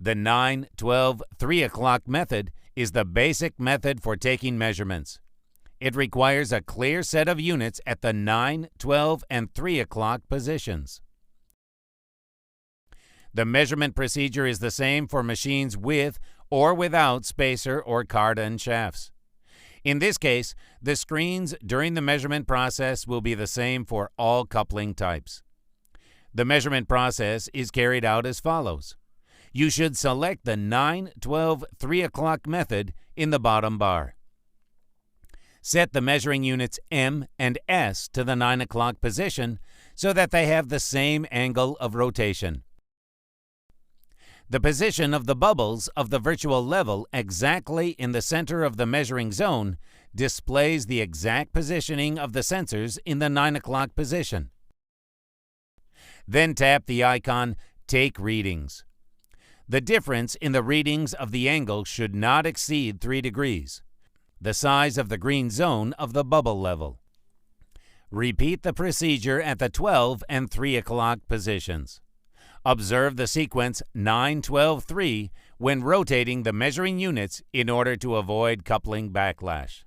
The 9, 12, 3 o'clock method is the basic method for taking measurements. It requires a clear set of units at the 9, 12, and 3 o'clock positions. The measurement procedure is the same for machines with or without spacer or cardan shafts. In this case, the screens during the measurement process will be the same for all coupling types. The measurement process is carried out as follows. You should select the 9, 12, 3 o'clock method in the bottom bar. Set the measuring units M and S to the 9 o'clock position so that they have the same angle of rotation. The position of the bubbles of the virtual level exactly in the center of the measuring zone displays the exact positioning of the sensors in the 9 o'clock position. Then tap the icon Take Readings. The difference in the readings of the angle should not exceed 3 degrees, the size of the green zone of the bubble level. Repeat the procedure at the 12 and 3 o'clock positions. Observe the sequence 9, 12, 3 when rotating the measuring units in order to avoid coupling backlash.